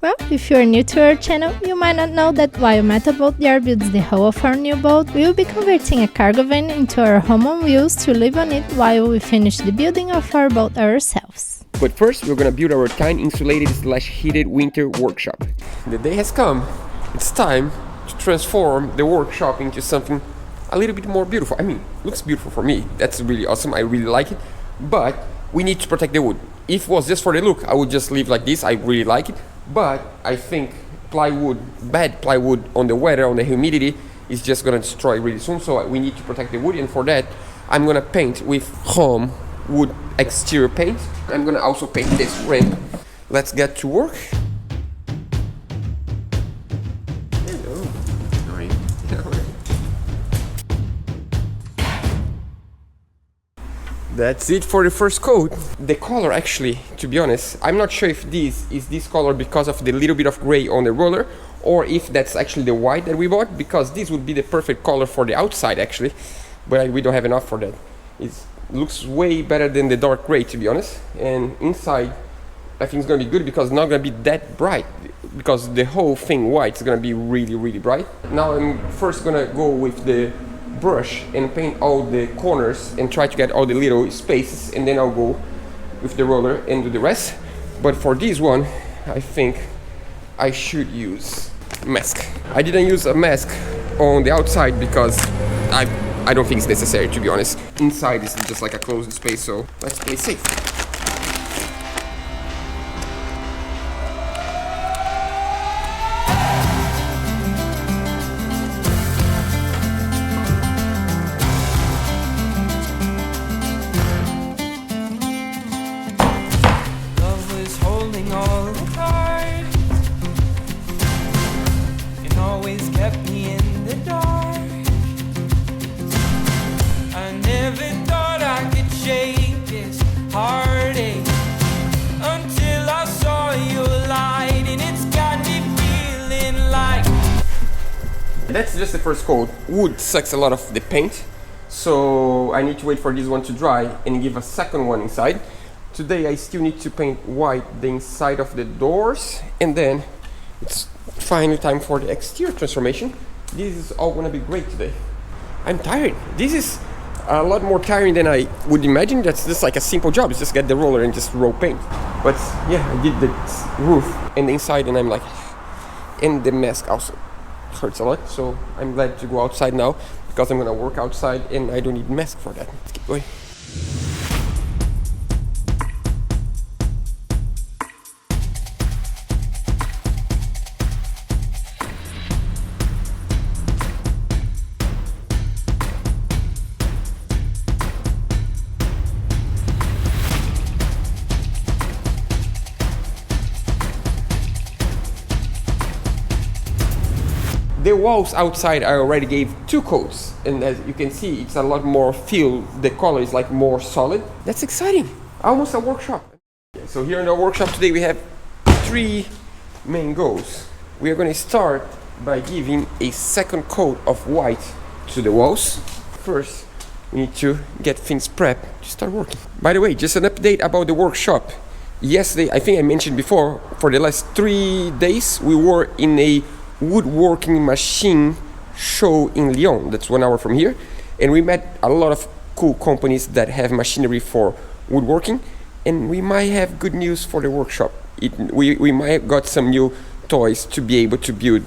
Well, if you are new to our channel, you might not know that while Metal Boat Yard builds the hull of our new boat, we will be converting a cargo van into our home on wheels to live on it while we finish the building of our boat ourselves. But first, we're gonna build our tiny insulated/heated winter workshop. The day has come. It's time to transform the workshop into something a little bit more beautiful. I mean, looks beautiful for me. That's really awesome. I really like it. But we need to protect the wood. If it was just for the look, I would just leave like this. I really like it. But I think bad plywood on the weather, on the humidity, is just gonna destroy really soon. So we need to protect the wood, and for that, I'm gonna paint with home wood exterior paint. I'm gonna also paint this ramp. Let's get to work. Hello. That's it for the first coat. The color, actually, to be honest, I'm not sure if this is this color because of the little bit of gray on the roller, or if that's actually the white that we bought, because this would be the perfect color for the outside actually, but we don't have enough for that. It looks way better than the dark gray, to be honest. And inside I think it's gonna be good because it's not gonna be that bright, because the whole thing white is gonna be really bright. Now I'm first gonna go with the brush and paint all the corners and try to get all the little spaces, and then I'll go with the roller and do the rest. But for this one, I think I should use mask. I didn't use a mask on the outside because I don't think it's necessary, to be honest. Inside is just like a closed space, so let's play safe. That's just the first coat. Wood sucks a lot of the paint, so I need to wait for this one to dry and give a second one inside. Today I still need to paint white the inside of the doors, and then it's finally time for the exterior transformation. This is all gonna be great today. I'm tired. This is a lot more tiring than I would imagine. That's just like a simple job. It's just get the roller and just roll paint. But yeah, I did the roof and the inside, and I'm like, and the mask also hurts a lot, so I'm glad to go outside now because I'm gonna work outside and I don't need mask for that. Let's keep going. The walls outside I already gave 2 coats, and as you can see, it's a lot more feel. The color is like more solid. That's exciting. Almost a workshop. So here in the workshop today we have 3 main goals. We are going to start by giving a second coat of white to the walls. First, we need to get things prepped to start working. By the way, just an update about the workshop. Yesterday, I think I mentioned before, for the last 3 days we were in a woodworking machine show in Lyon. That's 1 hour from here, and we met a lot of cool companies that have machinery for woodworking, and we might have good news for the workshop. We might have got some new toys to be able to build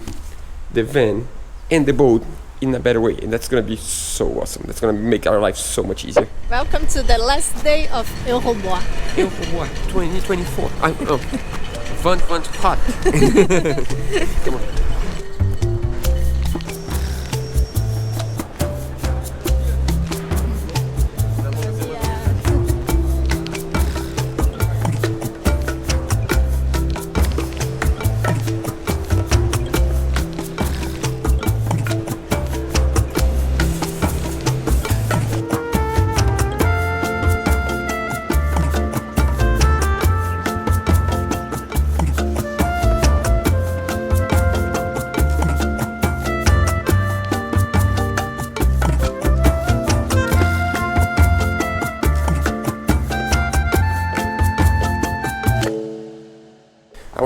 the van and the boat in a better way, and that's gonna be so awesome. That's gonna make our life so much easier. Welcome to the last day of Eurobois. Eurobois 2024. Vent hot. Come on.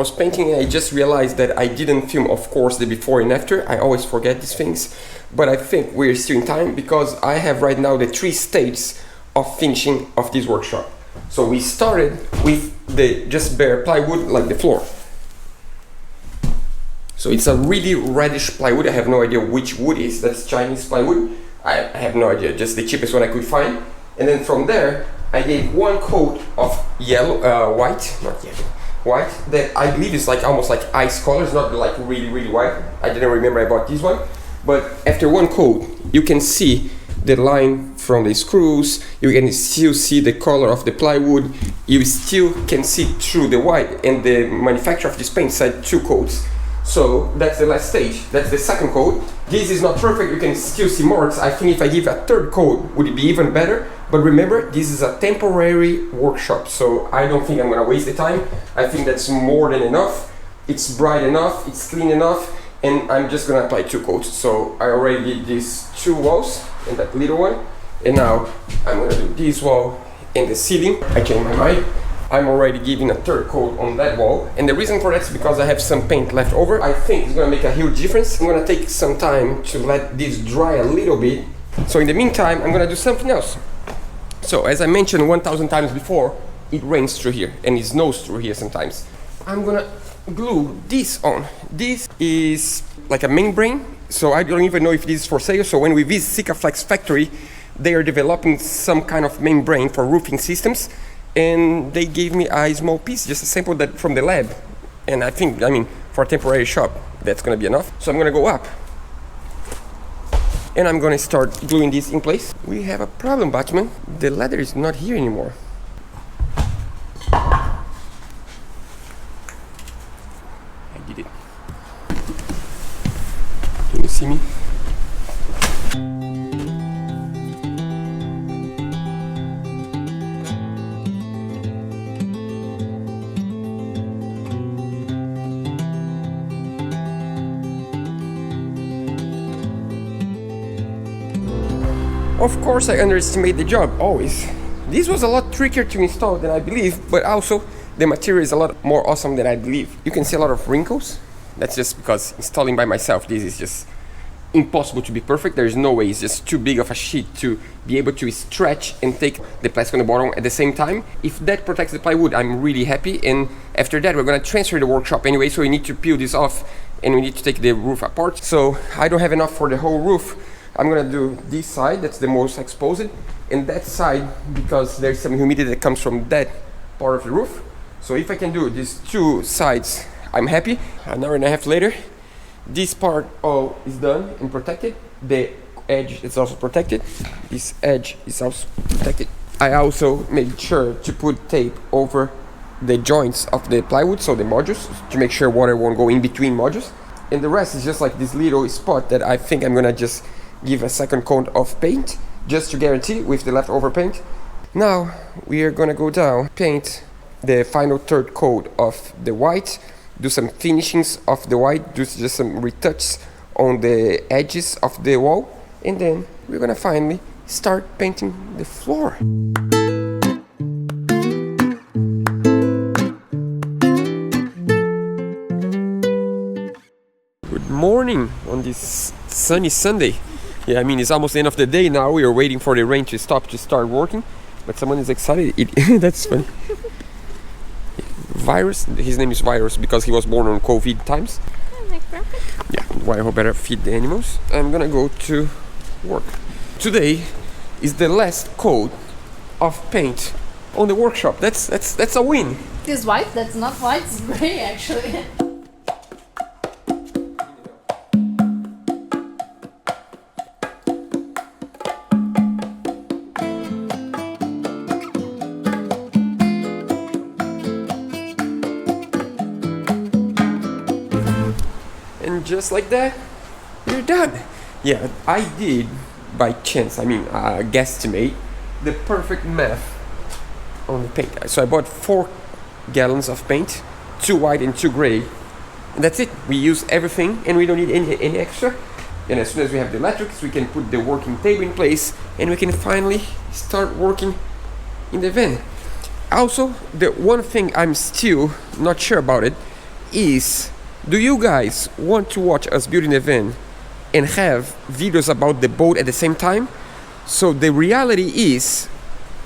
was painting and I just realized that I didn't film, of course, the before and after. I always forget these things, but I think we're still in time because I have right now the 3 stages of finishing of this workshop. So we started with the just bare plywood, like the floor. So it's a really reddish plywood. I have no idea which wood is. That's Chinese plywood. I have no idea, just the cheapest one I could find. And then from there, I gave 1 coat of white that I believe is like almost like ice color. It's not like really white. I didn't remember I bought this one. But after 1 coat, you can see the line from the screws. You can still see the color of the plywood. You still can see through the white, and the manufacturer of this paint said 2 coats. So that's the last stage. That's the second coat. This is not perfect. You can still see marks. I think if I give a 3rd coat, would it be even better? But remember, this is a temporary workshop, so I don't think I'm gonna waste the time. I think that's more than enough. It's bright enough, it's clean enough, and I'm just gonna apply 2 coats. So I already did these 2 walls and that little one, and now I'm gonna do this wall and the ceiling. I changed my mind. I'm already giving a 3rd coat on that wall, and the reason for that is because I have some paint left over. I think it's gonna make a huge difference. I'm gonna take some time to let this dry a little bit. So in the meantime, I'm gonna do something else. So as I mentioned 1,000 times before, it rains through here and it snows through here sometimes. I'm gonna glue this on. This is like a membrane, so I don't even know if this is for sale. So when we visit Sikaflex factory, they are developing some kind of membrane for roofing systems, and they gave me a small piece, just a sample that from the lab. And I think, for a temporary shop, that's gonna be enough. So I'm gonna go up and I'm gonna start gluing this in place. We have a problem, Batman. The ladder is not here anymore. I did it. Can you see me? Of course, I underestimate the job, always. This was a lot trickier to install than I believe, but also the material is a lot more awesome than I believe. You can see a lot of wrinkles. That's just because installing by myself, this is just impossible to be perfect. There is no way. It's just too big of a sheet to be able to stretch and take the plastic on the bottom at the same time. If that protects the plywood, I'm really happy. And after that, we're gonna transfer the workshop anyway, so we need to peel this off and we need to take the roof apart. So I don't have enough for the whole roof. I'm gonna do this side, that's the most exposed, and that side, because there's some humidity that comes from that part of the roof. So if I can do these 2 sides, I'm happy. An hour and a half later, this part all is done and protected. The edge is also protected. This edge is also protected. I also made sure to put tape over the joints of the plywood, so the modules, to make sure water won't go in between modules. And the rest is just like this little spot that I think I'm gonna just give a 2nd coat of paint, just to guarantee with the leftover paint. Now we are gonna go down, paint the final 3rd coat of the white, do some finishings of the white, do just some retouches on the edges of the wall, and then we're gonna finally start painting the floor. Good morning on this sunny Sunday. Yeah, it's almost the end of the day now. We are waiting for the rain to stop to start working, but someone is excited. That's funny. Virus, his name is Virus because he was born on COVID times. Yeah, why Roberta feed the animals. I'm gonna go to work. Today is the last coat of paint on the workshop. That's a win. This white? That's not white, it's gray actually. And just like that, you're done. Yeah, I did by chance, guesstimate the perfect math on the paint. So I bought 4 gallons of paint, 2 white and 2 gray, and that's it. We use everything and we don't need any extra. And as soon as we have the electrics, we can put the working table in place and we can finally start working in the van. Also, the one thing I'm still not sure about it is, do you guys want to watch us building the van and have videos about the boat at the same time? So the reality is,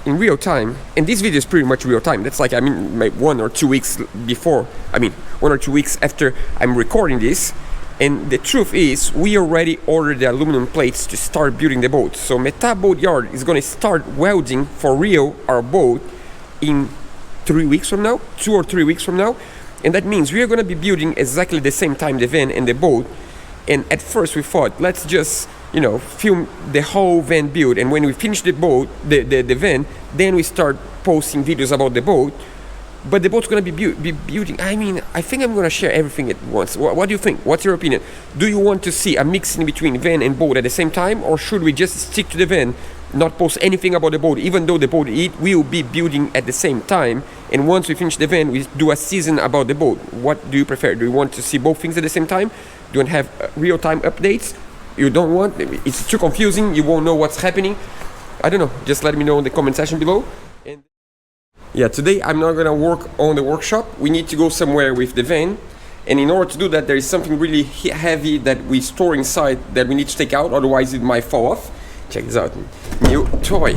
in real time, and this video is pretty much real time. That's like, maybe 1 or 2 weeks before, 1 or 2 weeks after I'm recording this. And the truth is, we already ordered the aluminum plates to start building the boat. So Meta Boat Yard is gonna start welding for real our boat in 3 weeks from now, 2 or 3 weeks from now. And that means we are gonna be building exactly the same time the van and the boat. And at first we thought, let's just, film the whole van build, and when we finish the boat, the van, then we start posting videos about the boat. But the boat's gonna be building. I think I'm gonna share everything at once. What do you think? What's your opinion? Do you want to see a mixing between van and boat at the same time, or should we just stick to the van, not post anything about the boat, even though the boat will be building at the same time, and once we finish the van, we do a season about the boat? What do you prefer? Do you want to see both things at the same time? Do you want to have real-time updates? You don't want? It's too confusing. You won't know what's happening. I don't know. Just let me know in the comment section below. And yeah, today I'm not gonna work on the workshop. We need to go somewhere with the van, and in order to do that, there is something really heavy that we store inside that we need to take out, otherwise it might fall off. Check this out, new toy.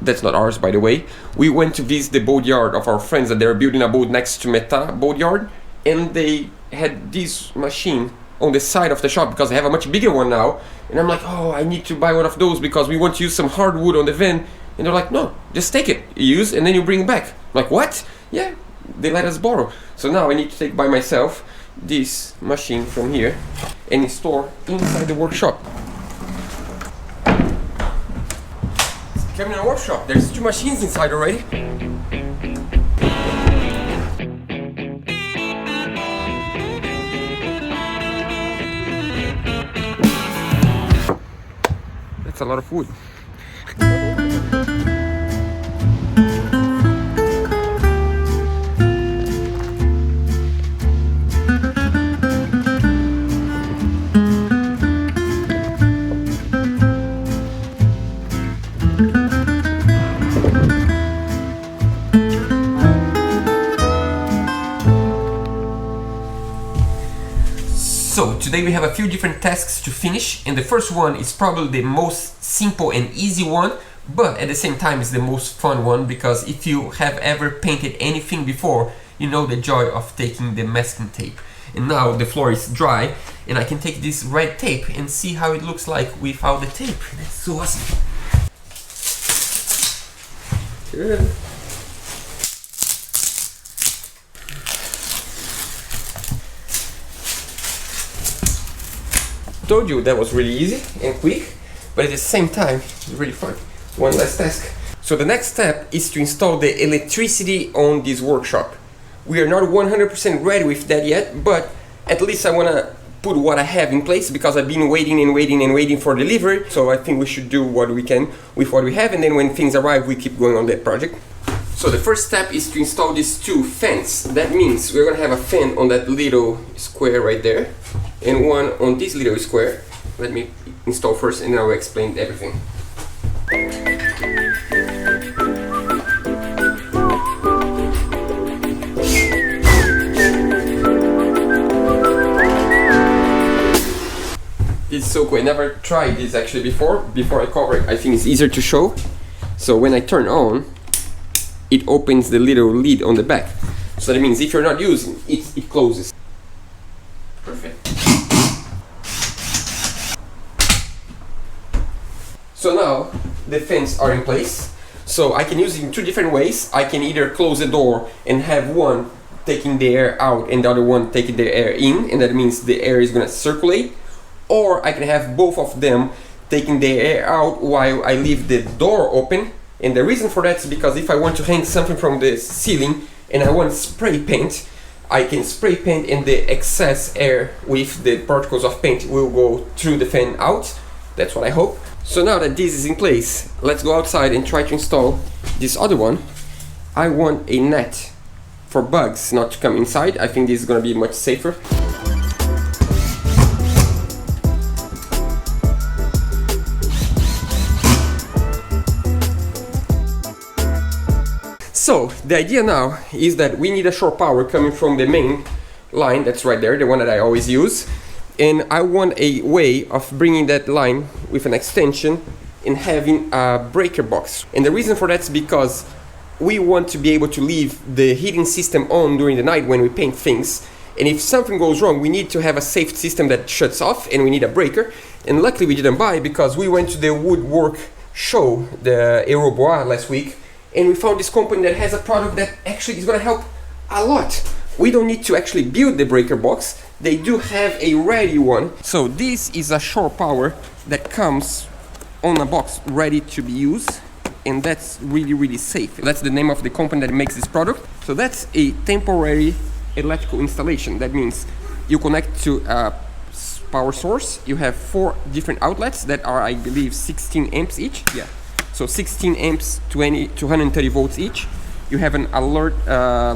That's not ours, by the way. We went to visit the boat yard of our friends that they were building a boat next to Meta Boat Yard, and they had this machine on the side of the shop because they have a much bigger one now. And I'm like, oh, I need to buy one of those because we want to use some hardwood on the van. And they're like, no, just take it, use, and then you bring it back. I'm like, what? Yeah, they let us borrow. So now I need to take by myself this machine from here and install inside the workshop. Come in our workshop, there's 2 machines inside already. That's a lot of wood. So today we have a few different tasks to finish, and the first one is probably the most simple and easy one, but at the same time it's the most fun one, because if you have ever painted anything before, you know the joy of taking the masking tape. And now the floor is dry, and I can take this red tape and see how it looks like without the tape. That's so awesome. Good. Told you that was really easy and quick, but at the same time it's really fun. One last task. So the next step is to install the electricity on this workshop. We are not 100% ready with that yet, but at least I want to put what I have in place, because I've been waiting for delivery. So I think we should do what we can with what we have, and then when things arrive we keep going on that project. So the first step is to install these 2 fans. That means we're gonna have a fan on that little square right there, and one on this little square. Let me install first, and then I'll explain everything. This is so cool. I never tried this actually before I cover it. I think it's easier to show. So when I turn on, it opens the little lid on the back. So that means if you're not using it, it closes. Perfect. So now the fans are in place. So I can use it in 2 different ways. I can either close the door and have one taking the air out and the other one taking the air in, and that means the air is gonna circulate. Or I can have both of them taking the air out while I leave the door open. And the reason for that is because if I want to hang something from the ceiling and I want spray paint, I can spray paint, and the excess air with the particles of paint will go through the fan out. That's what I hope. So now that this is in place, let's go outside and try to install this other one. I want a net for bugs not to come inside. I think this is going to be much safer. So the idea now is that we need a shore power coming from the main line that's right there, the one that I always use, and I want a way of bringing that line with an extension and having a breaker box. And the reason for that is because we want to be able to leave the heating system on during the night when we paint things, and if something goes wrong we need to have a safe system that shuts off, and we need a breaker. And luckily we didn't buy, because we went to the woodwork show, the BRoll last week, and we found this company that has a product that actually is going to help a lot. We don't need to actually build the breaker box, they do have a ready one. So this is a shore power that comes on a box ready to be used, and that's really safe. That's the name of the company that makes this product. So that's a temporary electrical installation. That means you connect to a power source. You have 4 different outlets that are, I believe, 16 amps each. Yeah. So 16 amps, 230 volts each. You have an alert,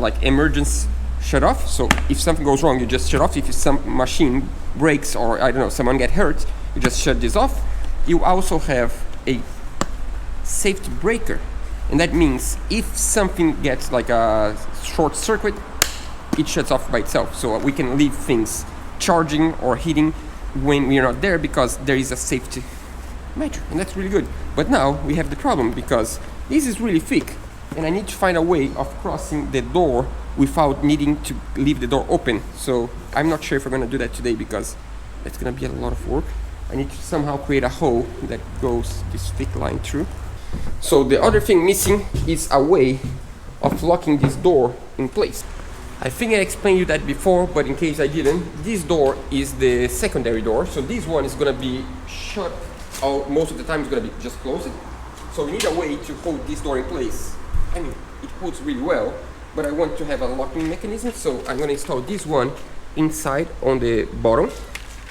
like emergency shut off. So if something goes wrong, you just shut off. If some machine breaks or I don't know, someone get hurt, you just shut this off. You also have a safety breaker, and that means if something gets like a short circuit, it shuts off by itself. So we can leave things charging or heating when we're not there, because there is a safety measure, and that's really good. But now we have the problem, because this is really thick, and I need to find a way of crossing the door without needing to leave the door open. So I'm not sure if we're gonna do that today, because it's gonna be a lot of work. I need to somehow create a hole that goes this thick line through. So the other thing missing is a way of locking this door in place. I think I explained you that before, but in case I didn't, this door is the secondary door. So this one is gonna be shut, most of the time it's gonna be just closed. So we need a way to hold this door in place. I mean, it holds really well, but I want to have a locking mechanism. So I'm gonna install this one inside on the bottom.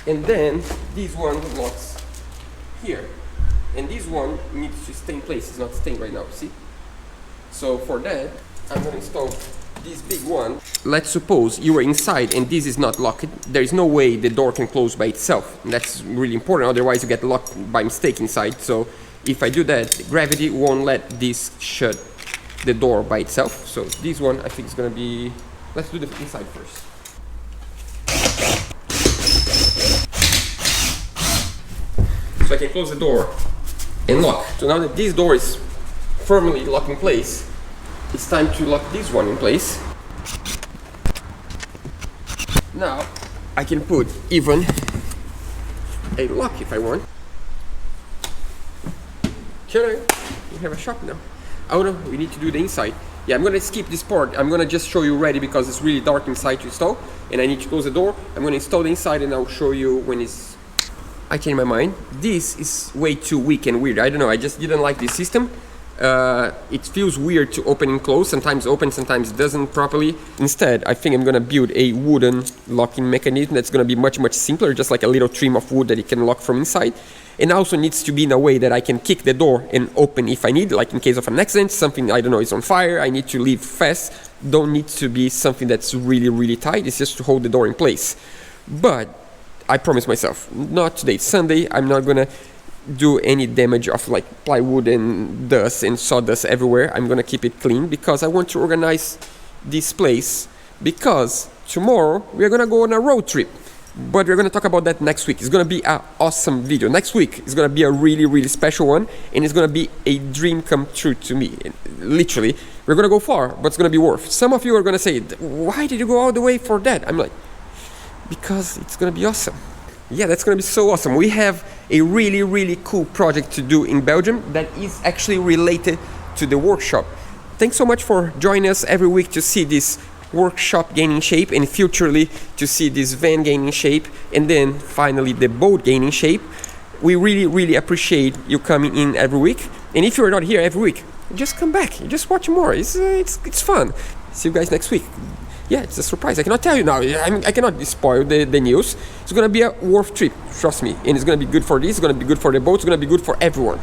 And then this one locks here, and this one needs to stay in place. It's not staying right now, see? So for that, I'm gonna install this big one. Let's suppose you are inside and this is not locked. There is no way the door can close by itself. And that's really important, otherwise you get locked by mistake inside. So if I do that, gravity won't let this shut the door by itself. So this one I think is gonna be, let's do the inside first. So I can close the door and lock. So now that this door is firmly locked in place, it's time to lock this one in place. Now I can put even a lock if I want. We have a shop now. Oh no, we need to do the inside. Yeah, I'm gonna skip this part. I'm gonna just show you ready, because it's really dark inside to install, and I need to close the door. I'm gonna install the inside and I'll show you when it's. I changed my mind. This is way too weak and weird. I don't know, I just didn't like this system. It feels weird to open and close. Sometimes open, sometimes it doesn't properly. Instead, I think I'm gonna build a wooden locking mechanism that's gonna be much simpler, just like a little trim of wood that it can lock from inside. And also needs to be in a way that I can kick the door and open if I need, like in case of an accident, something, I don't know, is on fire, I need to leave fast. Don't need to be something that's really tight, it's just to hold the door in place. But I promise myself, not today, it's Sunday, I'm not gonna do any damage of like plywood and dust and sawdust everywhere. I'm gonna keep it clean, because I want to organize this place, because tomorrow we are gonna go on a road trip. But we're gonna talk about that next week. It's gonna be an awesome video. Next week is gonna be a really special one, and it's gonna be a dream come true to me. Literally, we're gonna go far, but it's gonna be worth. Some of you are gonna say, why did you go all the way for that? I'm like, because it's gonna be awesome. Yeah, that's gonna be so awesome. We have a really cool project to do in Belgium that is actually related to the workshop. Thanks so much for joining us every week to see this workshop gaining shape, and futurely to see this van gaining shape, and then finally the boat gaining shape. We really appreciate you coming in every week, and if you're not here every week, just come back, just watch more. It's fun. See you guys next week. Yeah, it's a surprise. I cannot tell you now. I cannot spoil the news. It's gonna be a worth trip, trust me, and it's gonna be good for this, it's gonna be good for the boat, it's gonna be good for everyone.